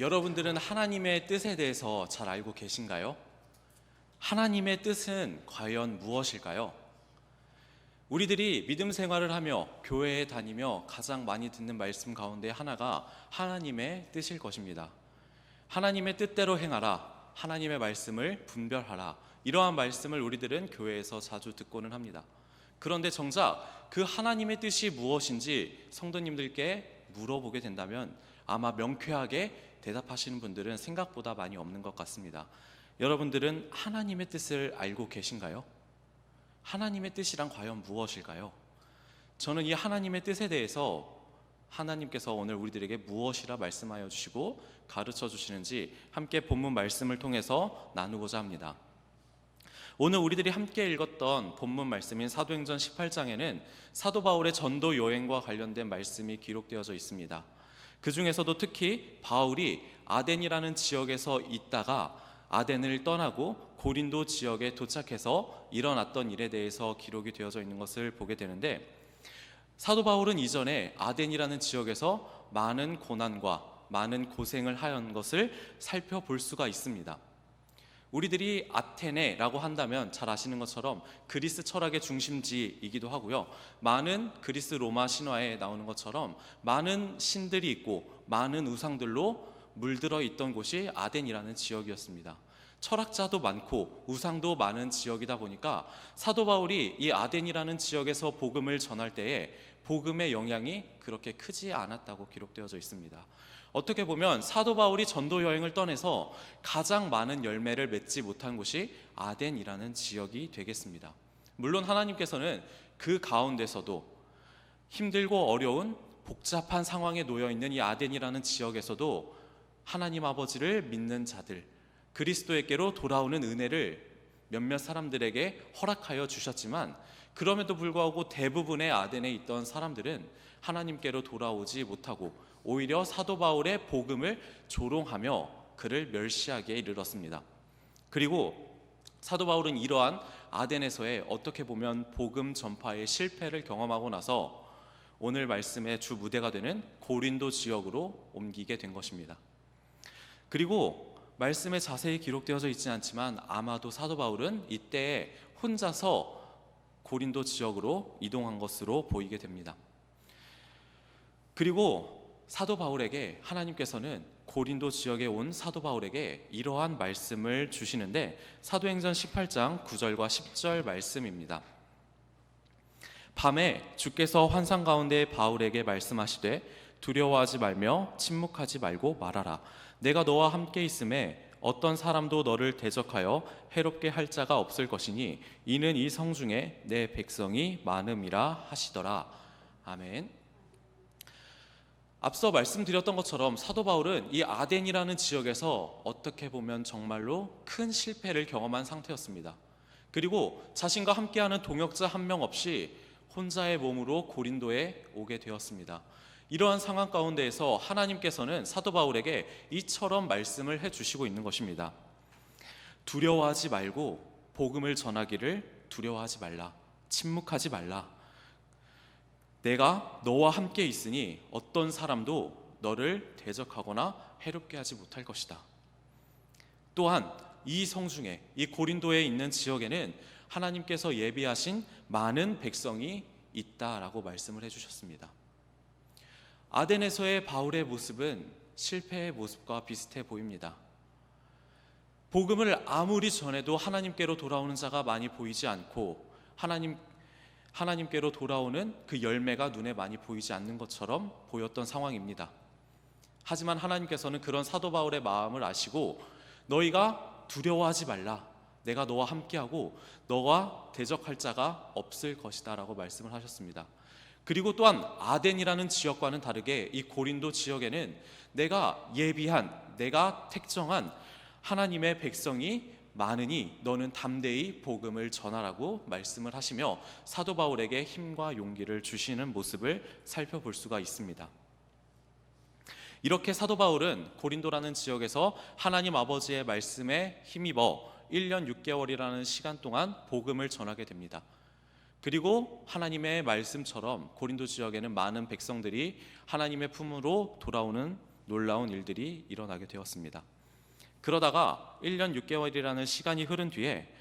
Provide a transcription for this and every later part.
여러분들은 하나님의 뜻에 대해서 잘 알고 계신가요? 하나님의 뜻은 과연 무엇일까요? 우리들이 믿음 생활을 하며 교회에 다니며 가장 많이 듣는 말씀 가운데 하나가 하나님의 뜻일 것입니다. 하나님의 뜻대로 행하라, 하나님의 말씀을 분별하라, 이러한 말씀을 우리들은 교회에서 자주 듣고는 합니다. 그런데 정작 그 하나님의 뜻이 무엇인지 성도님들께 물어보게 된다면 아마 명쾌하게 대답하시는 분들은 생각보다 많이 없는 것 같습니다. 여러분들은 하나님의 뜻을 알고 계신가요? 하나님의 뜻이란 과연 무엇일까요? 저는 이 하나님의 뜻에 대해서 하나님께서 오늘 우리들에게 무엇이라 말씀하여 주시고 가르쳐 주시는지 함께 본문 말씀을 통해서 나누고자 합니다. 오늘 우리들이 함께 읽었던 본문 말씀인 사도행전 18장에는 사도 바울의 전도 여행과 관련된 말씀이 기록되어져 있습니다. 그 중에서도 특히 바울이 아덴이라는 지역에서 있다가 아덴을 떠나고 고린도 지역에 도착해서 일어났던 일에 대해서 기록이 되어져 있는 것을 보게 되는데, 사도 바울은 이전에 아덴이라는 지역에서 많은 고난과 많은 고생을 하였는 것을 살펴볼 수가 있습니다. 우리들이 아테네라고 한다면 잘 아시는 것처럼 그리스 철학의 중심지이기도 하고요, 많은 그리스 로마 신화에 나오는 것처럼 많은 신들이 있고 많은 우상들로 물들어 있던 곳이 아덴이라는 지역이었습니다. 철학자도 많고 우상도 많은 지역이다 보니까 사도 바울이 이 아덴이라는 지역에서 복음을 전할 때에 복음의 영향이 그렇게 크지 않았다고 기록되어져 있습니다. 어떻게 보면 사도 바울이 전도 여행을 떠나서 가장 많은 열매를 맺지 못한 곳이 아덴이라는 지역이 되겠습니다. 물론 하나님께서는 그 가운데서도 힘들고 어려운 복잡한 상황에 놓여 있는 이 아덴이라는 지역에서도 하나님 아버지를 믿는 자들, 그리스도에게로 돌아오는 은혜를 몇몇 사람들에게 허락하여 주셨지만, 그럼에도 불구하고 대부분의 아덴에 있던 사람들은 하나님께로 돌아오지 못하고 오히려 사도 바울의 복음을 조롱하며 그를 멸시하기에 이르렀습니다. 그리고 사도 바울은 이러한 아덴에서의 어떻게 보면 복음 전파의 실패를 경험하고 나서 오늘 말씀의 주 무대가 되는 고린도 지역으로 옮기게 된 것입니다. 그리고 말씀에 자세히 기록되어져 있지 않지만 아마도 사도 바울은 이때에 혼자서 고린도 지역으로 이동한 것으로 보이게 됩니다. 그리고 사도 바울에게 하나님께서는 고린도 지역에 온 사도 바울에게 이러한 말씀을 주시는데, 사도행전 18장 9절과 10절 말씀입니다. 밤에 주께서 환상 가운데 바울에게 말씀하시되 두려워하지 말며 침묵하지 말고 말하라. 내가 너와 함께 있음에 어떤 사람도 너를 대적하여 해롭게 할 자가 없을 것이니 이는 이 성중에 내 백성이 많음이라 하시더라. 아멘. 앞서 말씀드렸던 것처럼 사도 바울은 이 아덴이라는 지역에서 어떻게 보면 정말로 큰 실패를 경험한 상태였습니다. 그리고 자신과 함께하는 동역자 한 명 없이 혼자의 몸으로 고린도에 오게 되었습니다. 이러한 상황 가운데에서 하나님께서는 사도 바울에게 이처럼 말씀을 해주시고 있는 것입니다. 두려워하지 말고 복음을 전하기를 두려워하지 말라. 침묵하지 말라. 내가 너와 함께 있으니 어떤 사람도 너를 대적하거나 해롭게 하지 못할 것이다. 또한 이 성중에, 이 고린도에 있는 지역에는 하나님께서 예비하신 많은 백성이 있다라고 말씀을 해주셨습니다. 아덴에서의 바울의 모습은 실패의 모습과 비슷해 보입니다. 복음을 아무리 전해도 하나님께로 돌아오는 자가 많이 보이지 않고 하나님께로 돌아오는 그 열매가 눈에 많이 보이지 않는 것처럼 보였던 상황입니다. 하지만 하나님께서는 그런 사도 바울의 마음을 아시고 너희가 두려워하지 말라. 내가 너와 함께하고 너와 대적할 자가 없을 것이다 라고 말씀을 하셨습니다. 그리고 또한 아덴이라는 지역과는 다르게 이 고린도 지역에는 내가 예비한, 내가 택정한 하나님의 백성이 많으니 너는 담대히 복음을 전하라고 말씀을 하시며 사도 바울에게 힘과 용기를 주시는 모습을 살펴볼 수가 있습니다. 이렇게 사도 바울은 고린도라는 지역에서 하나님 아버지의 말씀에 힘입어 1년 6개월이라는 시간 동안 복음을 전하게 됩니다. 그리고 하나님의 말씀처럼 고린도 지역에는 많은 백성들이 하나님의 품으로 돌아오는 놀라운 일들이 일어나게 되었습니다. 그러다가 1년 6개월이라는 시간이 흐른 뒤에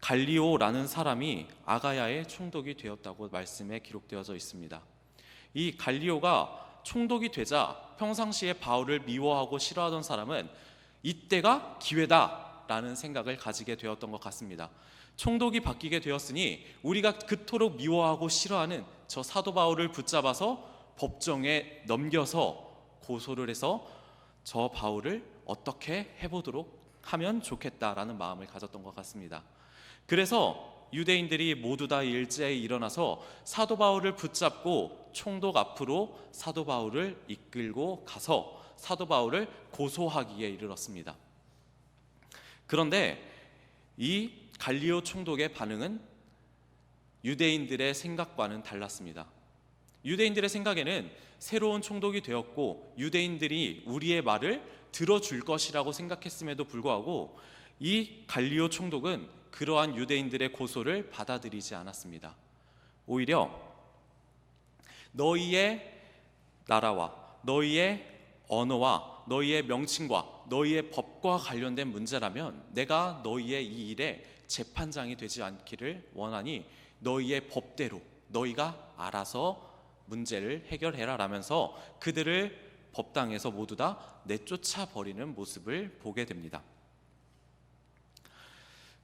갈리오라는 사람이 아가야의 총독이 되었다고 말씀에 기록되어져 있습니다. 이 갈리오가 총독이 되자 평상시에 바울을 미워하고 싫어하던 사람은 이때가 기회다라는 생각을 가지게 되었던 것 같습니다. 총독이 바뀌게 되었으니 우리가 그토록 미워하고 싫어하는 저 사도 바울을 붙잡아서 법정에 넘겨서 고소를 해서 저 바울을 어떻게 해보도록 하면 좋겠다라는 마음을 가졌던 것 같습니다. 그래서 유대인들이 모두 다 일제에 일어나서 사도 바울을 붙잡고 총독 앞으로 사도 바울을 이끌고 가서 사도 바울을 고소하기에 이르렀습니다. 그런데 이 갈리오 총독의 반응은 유대인들의 생각과는 달랐습니다. 유대인들의 생각에는 새로운 총독이 되었고 유대인들이 우리의 말을 들어줄 것이라고 생각했음에도 불구하고 이 갈리오 총독은 그러한 유대인들의 고소를 받아들이지 않았습니다. 오히려 너희의 나라와 너희의 언어와 너희의 명칭과 너희의 법과 관련된 문제라면 내가 너희의 이 일에 재판장이 되지 않기를 원하니 너희의 법대로 너희가 알아서 문제를 해결해라 라면서 그들을 법당에서 모두 다 내쫓아 버리는 모습을 보게 됩니다.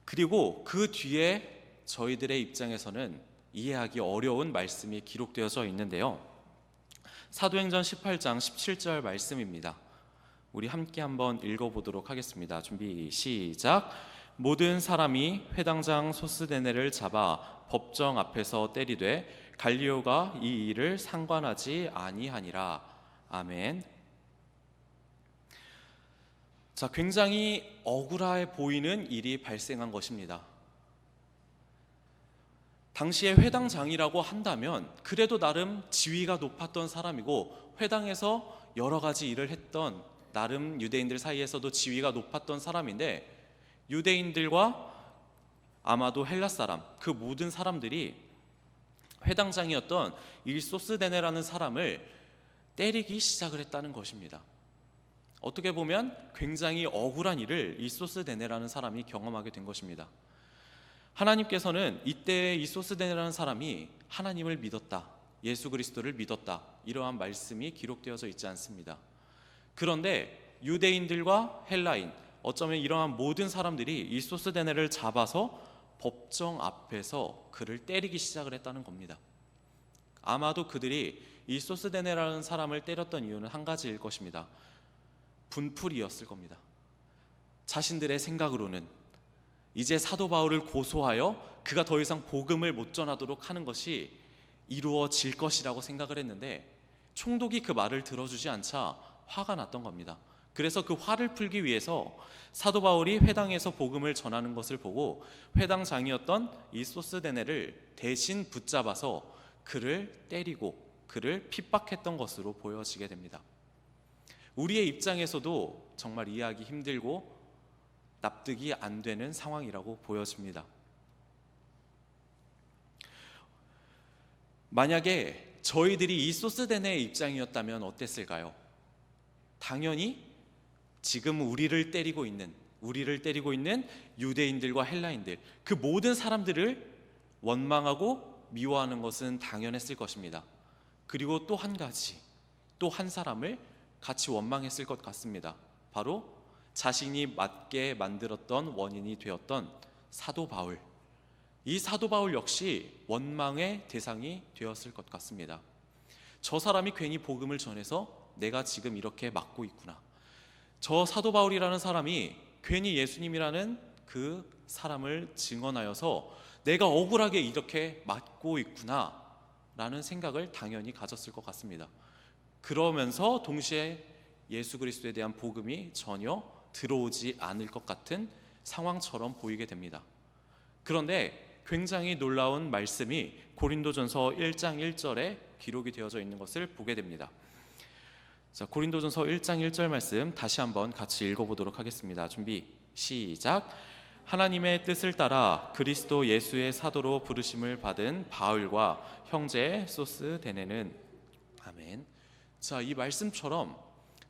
그리고 그 뒤에 저희들의 입장에서는 이해하기 어려운 말씀이 기록되어져 있는데요. 사도행전 18장 17절 말씀입니다. 우리 함께 한번 읽어보도록 하겠습니다. 준비 시작. 모든 사람이 회당장 소스데네를 잡아 법정 앞에서 때리되 갈리오가 이 일을 상관하지 아니하니라. 아멘. 자, 굉장히 억울해 보이는 일이 발생한 것입니다. 당시에 회당장이라고 한다면 그래도 나름 지위가 높았던 사람이고 회당에서 여러 가지 일을 했던 나름 유대인들 사이에서도 지위가 높았던 사람인데 유대인들과 아마도 헬라 사람 그 모든 사람들이 회당장이었던 이 소스데네라는 사람을 때리기 시작을 했다는 것입니다. 어떻게 보면 굉장히 억울한 일을 이 소스데네라는 사람이 경험하게 된 것입니다. 하나님께서는 이때 이 소스데네라는 사람이 하나님을 믿었다, 예수 그리스도를 믿었다, 이러한 말씀이 기록되어져 있지 않습니다. 그런데 유대인들과 헬라인, 어쩌면 이러한 모든 사람들이 이 소스데네를 잡아서 법정 앞에서 그를 때리기 시작을 했다는 겁니다. 아마도 그들이 이 소스데네라는 사람을 때렸던 이유는 한 가지일 것입니다. 분풀이였을 겁니다. 자신들의 생각으로는 이제 사도 바울을 고소하여 그가 더 이상 복음을 못 전하도록 하는 것이 이루어질 것이라고 생각을 했는데 총독이 그 말을 들어주지 않자 화가 났던 겁니다. 그래서 그 화를 풀기 위해서 사도 바울이 회당에서 복음을 전하는 것을 보고 회당장이었던 이 소스데네를 대신 붙잡아서 그를 때리고 그를 핍박했던 것으로 보여지게 됩니다. 우리의 입장에서도 정말 이해하기 힘들고 납득이 안 되는 상황이라고 보여집니다. 만약에 저희들이 이 소스데네의 입장이었다면 어땠을까요? 당연히 지금 우리를 때리고 있는 유대인들과 헬라인들, 그 모든 사람들을 원망하고 미워하는 것은 당연했을 것입니다. 그리고 또 한 가지, 또 한 사람을 같이 원망했을 것 같습니다. 바로 자신이 맞게 만들었던 원인이 되었던 사도 바울. 이 사도 바울 역시 원망의 대상이 되었을 것 같습니다. 저 사람이 괜히 복음을 전해서 내가 지금 이렇게 맞고 있구나. 저 사도 바울이라는 사람이 괜히 예수님이라는 그 사람을 증언하여서 내가 억울하게 이렇게 맞고 있구나 라는 생각을 당연히 가졌을 것 같습니다. 그러면서 동시에 예수 그리스도에 대한 복음이 전혀 들어오지 않을 것 같은 상황처럼 보이게 됩니다. 그런데 굉장히 놀라운 말씀이 고린도전서 1장 1절에 기록이 되어져 있는 것을 보게 됩니다. 자, 고린도전서 1장 1절 말씀 다시 한번 같이 읽어보도록 하겠습니다. 준비 시작. 하나님의 뜻을 따라 그리스도 예수의 사도로 부르심을 받은 바울과 형제 소스데네는 아멘. 자, 이 말씀처럼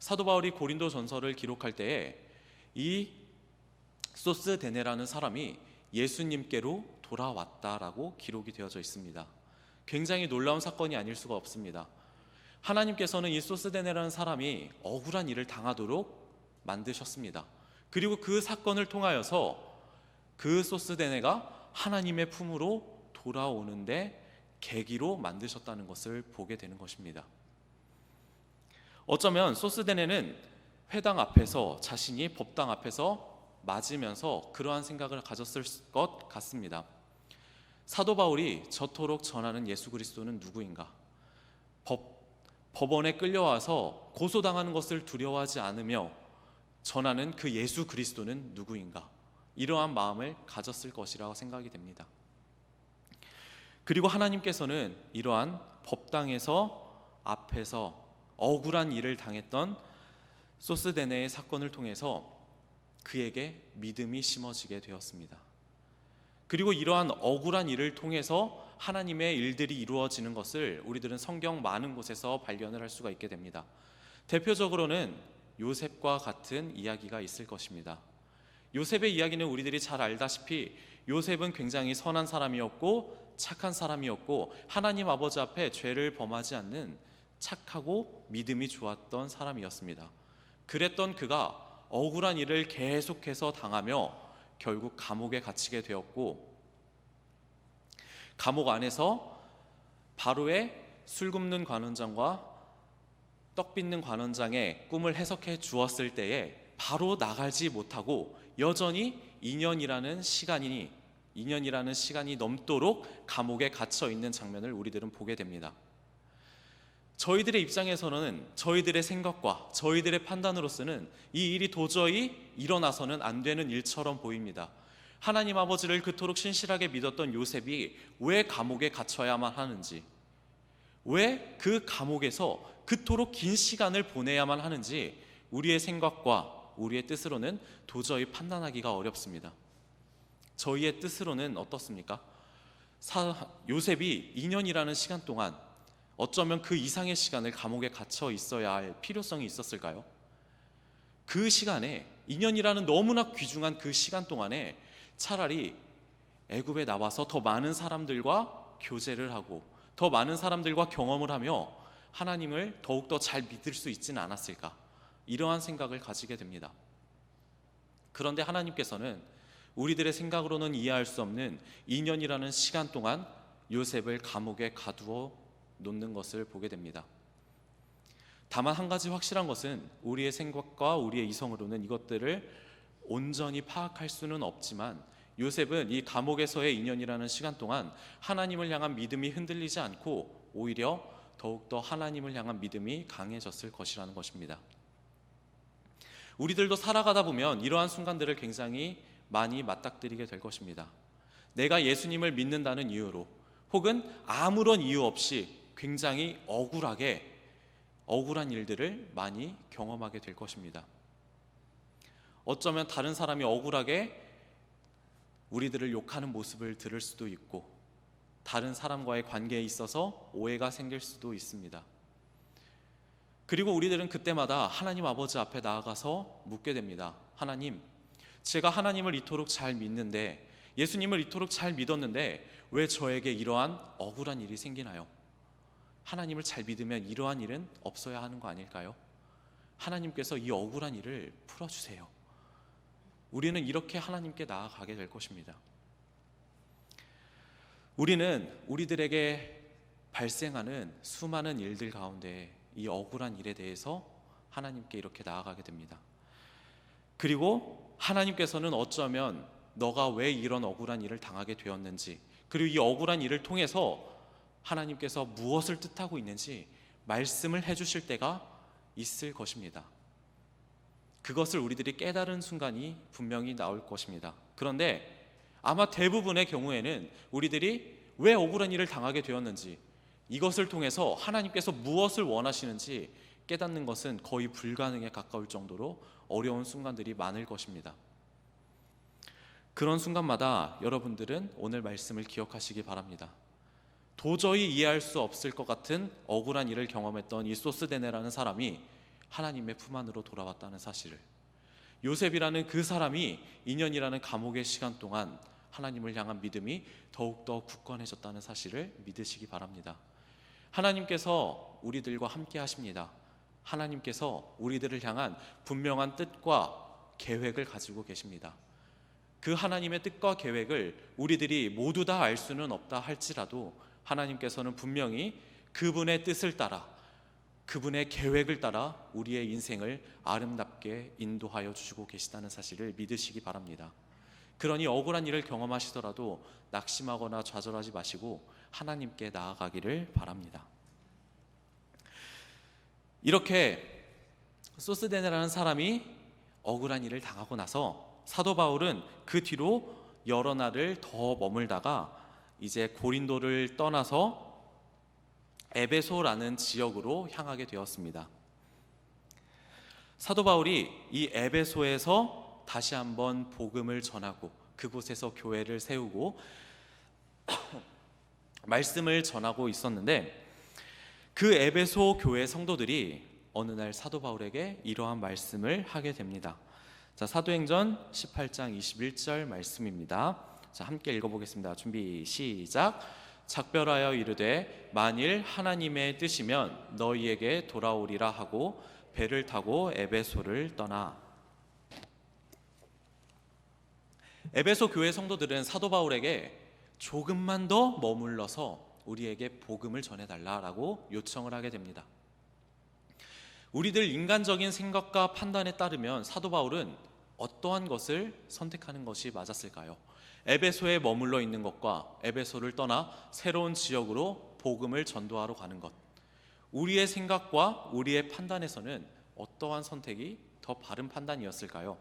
사도 바울이 고린도 전서를 기록할 때에 이 소스데네라는 사람이 예수님께로 돌아왔다라고 기록이 되어져 있습니다. 굉장히 놀라운 사건이 아닐 수가 없습니다. 하나님께서는 이 소스데네라는 사람이 억울한 일을 당하도록 만드셨습니다. 그리고 그 사건을 통하여서 그 소스데네가 하나님의 품으로 돌아오는데 계기로 만드셨다는 것을 보게 되는 것입니다. 어쩌면 소스데네는 회당 앞에서 자신이 법당 앞에서 맞으면서 그러한 생각을 가졌을 것 같습니다. 사도 바울이 저토록 전하는 예수 그리스도는 누구인가? 법원에 끌려와서 고소당하는 것을 두려워하지 않으며 전하는 그 예수 그리스도는 누구인가? 이러한 마음을 가졌을 것이라고 생각이 됩니다. 그리고 하나님께서는 이러한 법당에서 앞에서 억울한 일을 당했던 소스데네의 사건을 통해서 그에게 믿음이 심어지게 되었습니다. 그리고 이러한 억울한 일을 통해서 하나님의 일들이 이루어지는 것을 우리들은 성경 많은 곳에서 발견을 할 수가 있게 됩니다. 대표적으로는 요셉과 같은 이야기가 있을 것입니다. 요셉의 이야기는 우리들이 잘 알다시피 요셉은 굉장히 선한 사람이었고 착한 사람이었고 하나님 아버지 앞에 죄를 범하지 않는 착하고 믿음이 좋았던 사람이었습니다. 그랬던 그가 억울한 일을 계속해서 당하며 결국 감옥에 갇히게 되었고, 감옥 안에서 바로의 술 굽는 관원장과 떡 빚는 관원장의 꿈을 해석해 주었을 때에 바로 나가지 못하고 여전히 2년이라는 시간이 넘도록 감옥에 갇혀 있는 장면을 우리들은 보게 됩니다. 저희들의 입장에서는 저희들의 생각과 저희들의 판단으로서는 이 일이 도저히 일어나서는 안 되는 일처럼 보입니다. 하나님 아버지를 그토록 신실하게 믿었던 요셉이 왜 감옥에 갇혀야만 하는지, 왜 그 감옥에서 그토록 긴 시간을 보내야만 하는지 우리의 생각과 우리의 뜻으로는 도저히 판단하기가 어렵습니다. 저희의 뜻으로는 어떻습니까? 요셉이 2년이라는 시간 동안 어쩌면 그 이상의 시간을 감옥에 갇혀 있어야 할 필요성이 있었을까요? 그 시간에 2년이라는 너무나 귀중한 그 시간 동안에 차라리 애굽에 나와서 더 많은 사람들과 교제를 하고 더 많은 사람들과 경험을 하며 하나님을 더욱더 잘 믿을 수 있지는 않았을까? 이러한 생각을 가지게 됩니다. 그런데 하나님께서는 우리들의 생각으로는 이해할 수 없는 2년이라는 시간 동안 요셉을 감옥에 가두어 놓는 것을 보게 됩니다. 다만 한 가지 확실한 것은 우리의 생각과 우리의 이성으로는 이것들을 온전히 파악할 수는 없지만 요셉은 이 감옥에서의 2년이라는 시간 동안 하나님을 향한 믿음이 흔들리지 않고 오히려 더욱더 하나님을 향한 믿음이 강해졌을 것이라는 것입니다. 우리들도 살아가다 보면 이러한 순간들을 굉장히 많이 맞닥뜨리게 될 것입니다. 내가 예수님을 믿는다는 이유로 혹은 아무런 이유 없이 굉장히 억울한 일들을 많이 경험하게 될 것입니다. 어쩌면 다른 사람이 억울하게 우리들을 욕하는 모습을 들을 수도 있고 다른 사람과의 관계에 있어서 오해가 생길 수도 있습니다. 그리고 우리들은 그때마다 하나님 아버지 앞에 나아가서 묻게 됩니다. 하나님, 제가 하나님을 이토록 잘 믿는데, 예수님을 이토록 잘 믿었는데 왜 저에게 이러한 억울한 일이 생기나요? 하나님을 잘 믿으면 이러한 일은 없어야 하는 거 아닐까요? 하나님께서 이 억울한 일을 풀어주세요. 우리는 이렇게 하나님께 나아가게 될 것입니다. 우리는 우리들에게 발생하는 수많은 일들 가운데 이 억울한 일에 대해서 하나님께 이렇게 나아가게 됩니다. 그리고 하나님께서는 어쩌면 너가 왜 이런 억울한 일을 당하게 되었는지, 그리고 이 억울한 일을 통해서 하나님께서 무엇을 뜻하고 있는지 말씀을 해주실 때가 있을 것입니다. 그것을 우리들이 깨달은 순간이 분명히 나올 것입니다. 그런데 아마 대부분의 경우에는 우리들이 왜 억울한 일을 당하게 되었는지, 이것을 통해서 하나님께서 무엇을 원하시는지 깨닫는 것은 거의 불가능에 가까울 정도로 어려운 순간들이 많을 것입니다. 그런 순간마다 여러분들은 오늘 말씀을 기억하시기 바랍니다. 도저히 이해할 수 없을 것 같은 억울한 일을 경험했던 이 소스데네라는 사람이 하나님의 품 안으로 돌아왔다는 사실을, 요셉이라는 그 사람이 2년이라는 감옥의 시간 동안 하나님을 향한 믿음이 더욱더 굳건해졌다는 사실을 믿으시기 바랍니다. 하나님께서 우리들과 함께 하십니다. 하나님께서 우리들을 향한 분명한 뜻과 계획을 가지고 계십니다. 그 하나님의 뜻과 계획을 우리들이 모두 다 알 수는 없다 할지라도 하나님께서는 분명히 그분의 뜻을 따라, 그분의 계획을 따라 우리의 인생을 아름답게 인도하여 주시고 계시다는 사실을 믿으시기 바랍니다. 그러니 억울한 일을 경험하시더라도 낙심하거나 좌절하지 마시고 하나님께 나아가기를 바랍니다. 이렇게 소스데네라는 사람이 억울한 일을 당하고 나서 사도 바울은 그 뒤로 여러 날을 더 머물다가 이제 고린도를 떠나서 에베소라는 지역으로 향하게 되었습니다. 사도 바울이 이 에베소에서 다시 한번 복음을 전하고 그곳에서 교회를 세우고 말씀을 전하고 있었는데, 그 에베소 교회 성도들이 어느 날 사도 바울에게 이러한 말씀을 하게 됩니다. 자, 사도행전 18장 21절 말씀입니다. 자, 함께 읽어보겠습니다. 준비 시작. 작별하여 이르되 만일 하나님의 뜻이면 너희에게 돌아오리라 하고 배를 타고 에베소를 떠나. 에베소 교회 성도들은 사도 바울에게 조금만 더 머물러서 우리에게 복음을 전해달라라고 요청을 하게 됩니다. 우리들 인간적인 생각과 판단에 따르면 사도 바울은 어떠한 것을 선택하는 것이 맞았을까요? 에베소에 머물러 있는 것과 에베소를 떠나 새로운 지역으로 복음을 전도하러 가는 것, 우리의 생각과 우리의 판단에서는 어떠한 선택이 더 바른 판단이었을까요?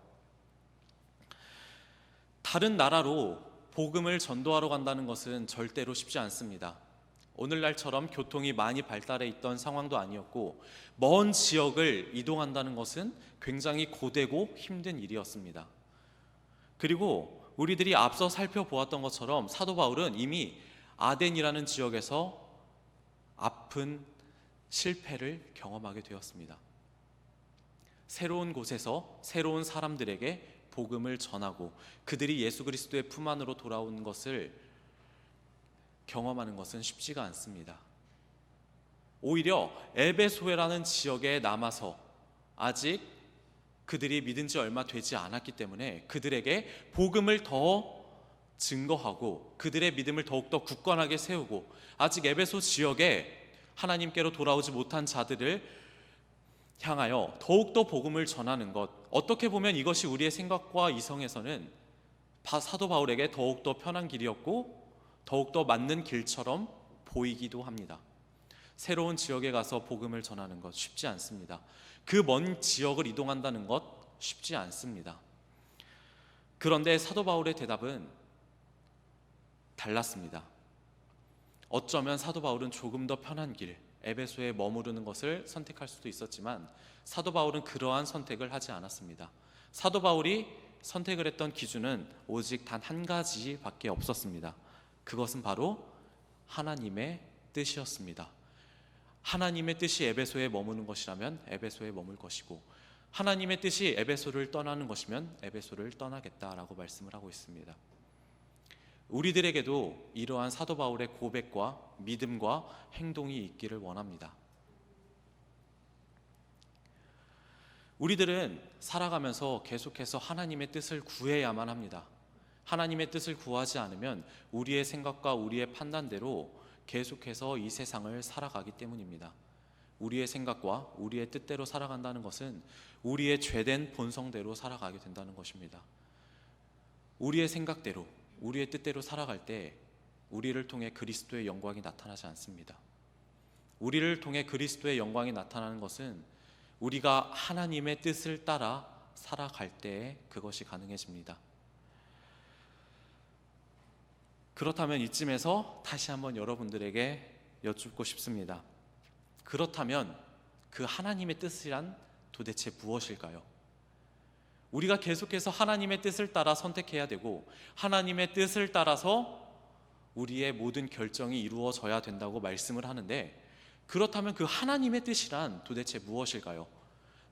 다른 나라로 복음을 전도하러 간다는 것은 절대로 쉽지 않습니다. 오늘날처럼 교통이 많이 발달해 있던 상황도 아니었고, 먼 지역을 이동한다는 것은 굉장히 고되고 힘든 일이었습니다. 그리고 우리들이 앞서 살펴보았던 것처럼 사도 바울은 이미 아덴이라는 지역에서 아픈 실패를 경험하게 되었습니다. 새로운 곳에서 새로운 사람들에게 복음을 전하고 그들이 예수 그리스도의 품 안으로 돌아온 것을 경험하는 것은 쉽지가 않습니다. 오히려 에베소라는 지역에 남아서 아직 그들이 믿은 지 얼마 되지 않았기 때문에 그들에게 복음을 더 증거하고 그들의 믿음을 더욱더 굳건하게 세우고, 아직 에베소 지역에 하나님께로 돌아오지 못한 자들을 향하여 더욱더 복음을 전하는 것, 어떻게 보면 이것이 우리의 생각과 이성에서는 사도 바울에게 더욱더 편한 길이었고 더욱더 맞는 길처럼 보이기도 합니다. 새로운 지역에 가서 복음을 전하는 것 쉽지 않습니다. 그 먼 지역을 이동한다는 것 쉽지 않습니다. 그런데 사도 바울의 대답은 달랐습니다. 어쩌면 사도 바울은 조금 더 편한 길, 에베소에 머무르는 것을 선택할 수도 있었지만 사도 바울은 그러한 선택을 하지 않았습니다. 사도 바울이 선택을 했던 기준은 오직 단 한 가지밖에 없었습니다. 그것은 바로 하나님의 뜻이었습니다. 하나님의 뜻이 에베소에 머무는 것이라면 에베소에 머물 것이고, 하나님의 뜻이 에베소를 떠나는 것이면 에베소를 떠나겠다라고 말씀을 하고 있습니다. 우리들에게도 이러한 사도 바울의 고백과 믿음과 행동이 있기를 원합니다. 우리들은 살아가면서 계속해서 하나님의 뜻을 구해야만 합니다. 하나님의 뜻을 구하지 않으면 우리의 생각과 우리의 판단대로 계속해서 이 세상을 살아가기 때문입니다. 우리의 생각과 우리의 뜻대로 살아간다는 것은 우리의 죄된 본성대로 살아가게 된다는 것입니다. 우리의 생각대로, 우리의 뜻대로 살아갈 때 우리를 통해 그리스도의 영광이 나타나지 않습니다. 우리를 통해 그리스도의 영광이 나타나는 것은 우리가 하나님의 뜻을 따라 살아갈 때에 그것이 가능해집니다. 그렇다면 이쯤에서 다시 한번 여러분들에게 여쭙고 싶습니다. 그렇다면 그 하나님의 뜻이란 도대체 무엇일까요? 우리가 계속해서 하나님의 뜻을 따라 선택해야 되고 하나님의 뜻을 따라서 우리의 모든 결정이 이루어져야 된다고 말씀을 하는데, 그렇다면 그 하나님의 뜻이란 도대체 무엇일까요?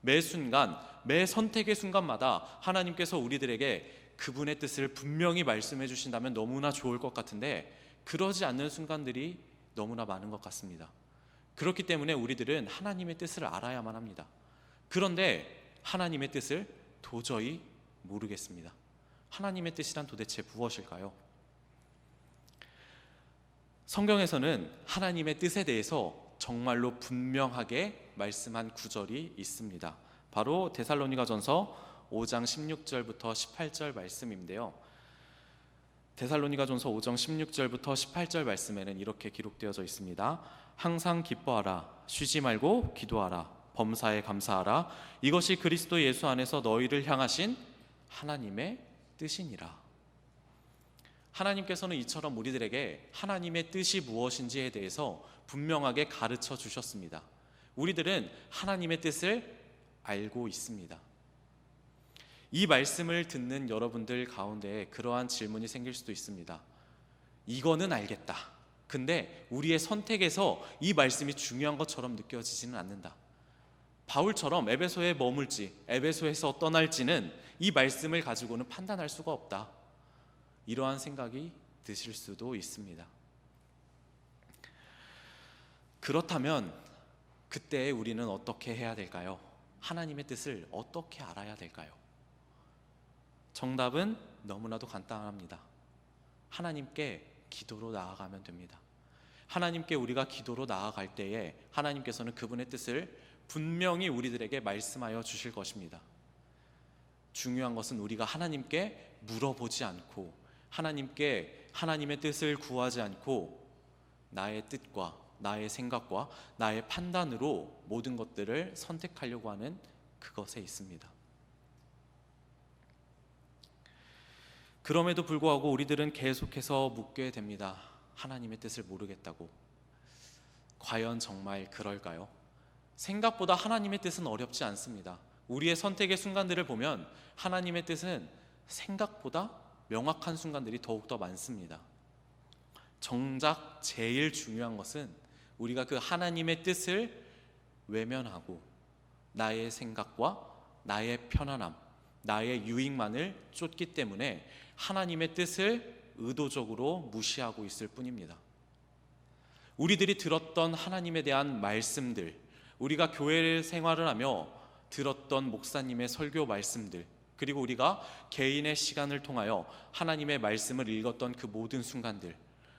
매 순간, 매 선택의 순간마다 하나님께서 우리들에게 그분의 뜻을 분명히 말씀해 주신다면 너무나 좋을 것 같은데 그러지 않는 순간들이 너무나 많은 것 같습니다. 그렇기 때문에 우리들은 하나님의 뜻을 알아야만 합니다. 그런데 하나님의 뜻을 도저히 모르겠습니다. 하나님의 뜻이란 도대체 무엇일까요? 성경에서는 하나님의 뜻에 대해서 정말로 분명하게 말씀한 구절이 있습니다. 바로 데살로니가전서 5장 16절부터 18절 말씀인데요. 데살로니가전서 5장 16절부터 18절 말씀에는 이렇게 기록되어져 있습니다. 항상 기뻐하라, 쉬지 말고 기도하라, 범사에 감사하라. 이것이 그리스도 예수 안에서 너희를 향하신 하나님의 뜻이니라. 하나님께서는 이처럼 우리들에게 하나님의 뜻이 무엇인지에 대해서 분명하게 가르쳐 주셨습니다. 우리들은 하나님의 뜻을 알고 있습니다. 이 말씀을 듣는 여러분들 가운데 그러한 질문이 생길 수도 있습니다. 이거는 알겠다. 근데 우리의 선택에서 이 말씀이 중요한 것처럼 느껴지지는 않는다. 바울처럼 에베소에 머물지, 에베소에서 떠날지는 이 말씀을 가지고는 판단할 수가 없다. 이러한 생각이 드실 수도 있습니다. 그렇다면 그때 우리는 어떻게 해야 될까요? 하나님의 뜻을 어떻게 알아야 될까요? 정답은 너무나도 간단합니다. 하나님께 기도로 나아가면 됩니다. 하나님께 우리가 기도로 나아갈 때에 하나님께서는 그분의 뜻을 분명히 우리들에게 말씀하여 주실 것입니다. 중요한 것은 우리가 하나님께 물어보지 않고 하나님께 하나님의 뜻을 구하지 않고 나의 뜻과 나의 생각과 나의 판단으로 모든 것들을 선택하려고 하는 그것에 있습니다. 그럼에도 불구하고 우리들은 계속해서 묻게 됩니다. 하나님의 뜻을 모르겠다고. 과연 정말 그럴까요? 생각보다 하나님의 뜻은 어렵지 않습니다. 우리의 선택의 순간들을 보면 하나님의 뜻은 생각보다 명확한 순간들이 더욱더 많습니다. 정작 제일 중요한 것은 우리가 그 하나님의 뜻을 외면하고 나의 생각과 나의 편안함, 나의 유익만을 쫓기 때문에 하나님의 뜻을 의도적으로 무시하고 있을 뿐입니다. 우리들이 들었던 하나님에 대한 말씀들, 우리가 교회 생활을 하며 들었던 목사님의 설교 말씀들, 그리고 우리가 개인의 시간을 통하여 하나님의 말씀을 읽었던 그 모든 순간들,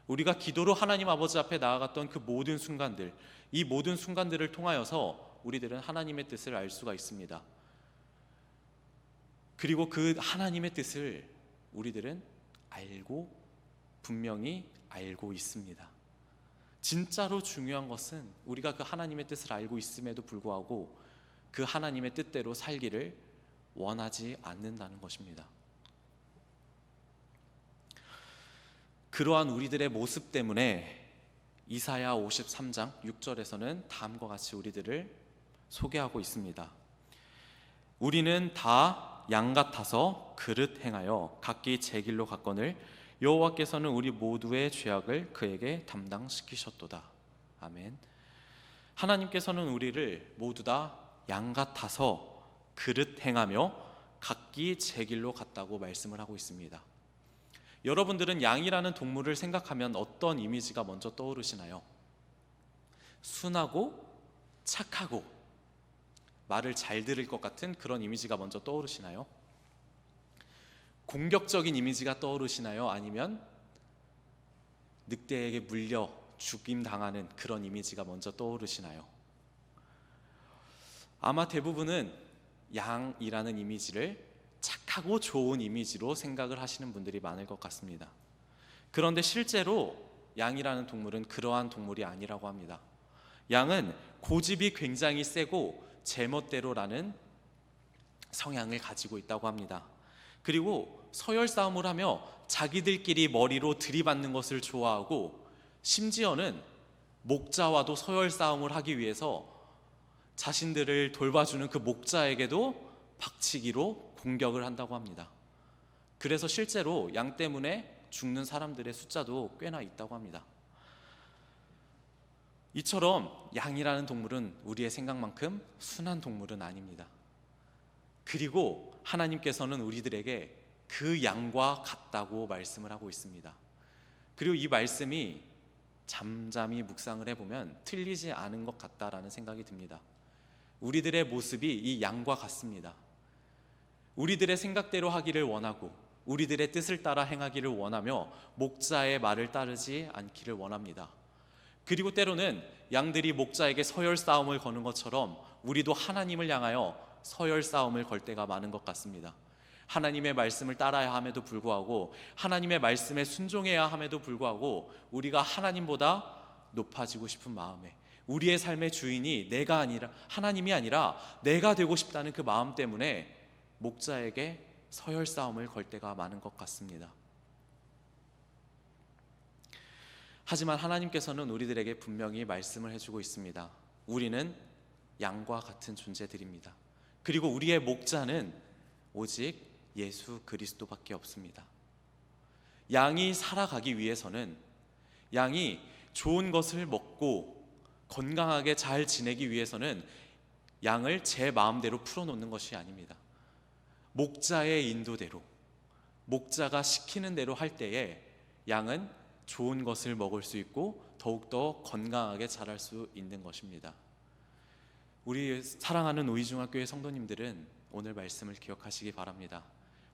우리가 기도로 하나님 아버지 앞에 나아갔던 그 모든 순간들, 이 모든 순간들을 통하여서 우리들은 하나님의 뜻을 알 수가 있습니다. 그리고 그 하나님의 뜻을 우리들은 분명히 알고 있습니다. 진짜로 중요한 것은 우리가 그 하나님의 뜻을 알고 있음에도 불구하고 그 하나님의 뜻대로 살기를 원하지 않는다는 것입니다. 그러한 우리들의 모습 때문에 이사야 53장 6절에서는 다음과 같이 우리들을 소개하고 있습니다. 우리는 다 양 같아서 그릇 행하여 각기 제 길로 갔거늘 여호와께서는 우리 모두의 죄악을 그에게 담당시키셨도다. 아멘. 하나님께서는 우리를 모두 다 양 같아서 그릇 행하며 각기 제 길로 갔다고 말씀을 하고 있습니다. 여러분들은 양이라는 동물을 생각하면 어떤 이미지가 먼저 떠오르시나요? 순하고 착하고 말을 잘 들을 것 같은 그런 이미지가 먼저 떠오르시나요? 공격적인 이미지가 떠오르시나요? 아니면 늑대에게 물려 죽임당하는 그런 이미지가 먼저 떠오르시나요? 아마 대부분은 양이라는 이미지를 착하고 좋은 이미지로 생각을 하시는 분들이 많을 것 같습니다. 그런데 실제로 양이라는 동물은 그러한 동물이 아니라고 합니다. 양은 고집이 굉장히 세고 제멋대로라는 성향을 가지고 있다고 합니다. 그리고 서열 싸움을 하며 자기들끼리 머리로 들이받는 것을 좋아하고 심지어는 목자와도 서열 싸움을 하기 위해서 자신들을 돌봐주는 그 목자에게도 박치기로 공격을 한다고 합니다. 그래서 실제로 양 때문에 죽는 사람들의 숫자도 꽤나 있다고 합니다. 이처럼 양이라는 동물은 우리의 생각만큼 순한 동물은 아닙니다. 그리고 하나님께서는 우리들에게 그 양과 같다고 말씀을 하고 있습니다. 그리고 이 말씀이 잠잠히 묵상을 해보면 틀리지 않은 것 같다라는 생각이 듭니다. 우리들의 모습이 이 양과 같습니다. 우리들의 생각대로 하기를 원하고 우리들의 뜻을 따라 행하기를 원하며 목자의 말을 따르지 않기를 원합니다. 그리고 때로는 양들이 목자에게 서열 싸움을 거는 것처럼 우리도 하나님을 향하여 서열 싸움을 걸 때가 많은 것 같습니다. 하나님의 말씀을 따라야 함에도 불구하고 하나님의 말씀에 순종해야 함에도 불구하고 우리가 하나님보다 높아지고 싶은 마음에 우리의 삶의 주인이 내가 아니라 하나님이 아니라 내가 되고 싶다는 그 마음 때문에 목자에게 서열 싸움을 걸 때가 많은 것 같습니다. 하지만 하나님께서는 우리들에게 분명히 말씀을 해주고 있습니다. 우리는 양과 같은 존재들입니다. 그리고 우리의 목자는 오직 예수 그리스도밖에 없습니다. 양이 살아가기 위해서는 양이 좋은 것을 먹고 건강하게 잘 지내기 위해서는 양을 제 마음대로 풀어놓는 것이 아닙니다. 목자의 인도대로 목자가 시키는 대로 할 때에 양은 좋은 것을 먹을 수 있고 더욱더 건강하게 자랄 수 있는 것입니다. 우리 사랑하는 우이중학교의 성도님들은 오늘 말씀을 기억하시기 바랍니다.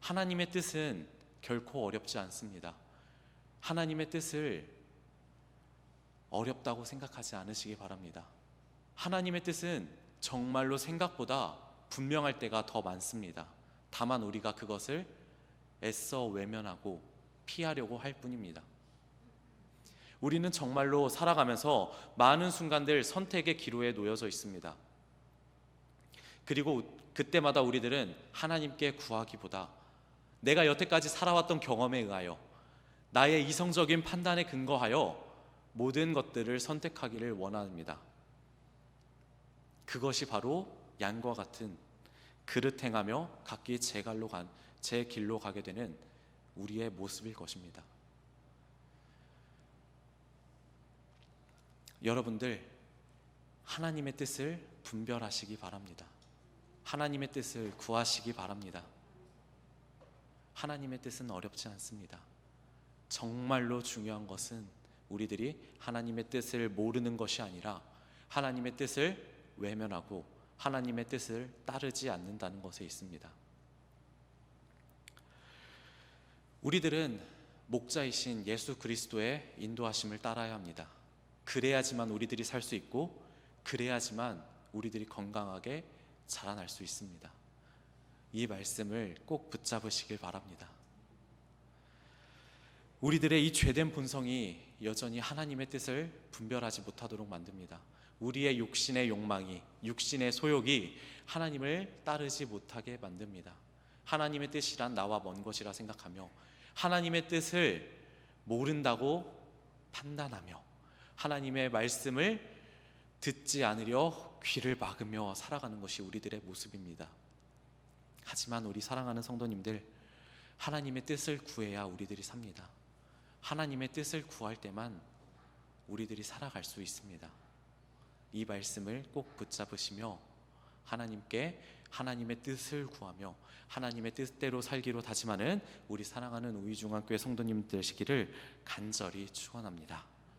하나님의 뜻은 결코 어렵지 않습니다. 하나님의 뜻을 어렵다고 생각하지 않으시기 바랍니다. 하나님의 뜻은 정말로 생각보다 분명할 때가 더 많습니다. 다만 우리가 그것을 애써 외면하고 피하려고 할 뿐입니다. 우리는 정말로 살아가면서 많은 순간들 선택의 기로에 놓여져 있습니다. 그리고 그때마다 우리들은 하나님께 구하기보다 내가 여태까지 살아왔던 경험에 의하여 나의 이성적인 판단에 근거하여 모든 것들을 선택하기를 원합니다. 그것이 바로 양과 같은 그릇 행하며 각기 제 길로 가게 되는 우리의 모습일 것입니다. 여러분들 하나님의 뜻을 분별하시기 바랍니다. 하나님의 뜻을 구하시기 바랍니다. 하나님의 뜻은 어렵지 않습니다. 정말로 중요한 것은 우리들이 하나님의 뜻을 모르는 것이 아니라 하나님의 뜻을 외면하고 하나님의 뜻을 따르지 않는다는 것에 있습니다. 우리들은 목자이신 예수 그리스도의 인도하심을 따라야 합니다. 그래야지만 우리들이 살 수 있고 그래야지만 우리들이 건강하게 자라날 수 있습니다. 이 말씀을 꼭 붙잡으시길 바랍니다. 우리들의 이 죄된 본성이 여전히 하나님의 뜻을 분별하지 못하도록 만듭니다. 우리의 육신의 욕망이, 육신의 소욕이 하나님을 따르지 못하게 만듭니다. 하나님의 뜻이란 나와 먼 것이라 생각하며 하나님의 뜻을 모른다고 판단하며 하나님의 말씀을 듣지 않으려 귀를 막으며 살아가는 것이 우리들의 모습입니다. 하지만 우리 사랑하는 성도님들, 하나님의 뜻을 구해야 우리들이 삽니다. 하나님의 뜻을 구할 때만 우리들이 살아갈 수 있습니다. 이 말씀을 꼭 붙잡으시며 하나님께 하나님의 뜻을 구하며 하나님의 뜻대로 살기로 다짐하는 우리 사랑하는 우이중학교의 성도님 되시기를 간절히 축원합니다.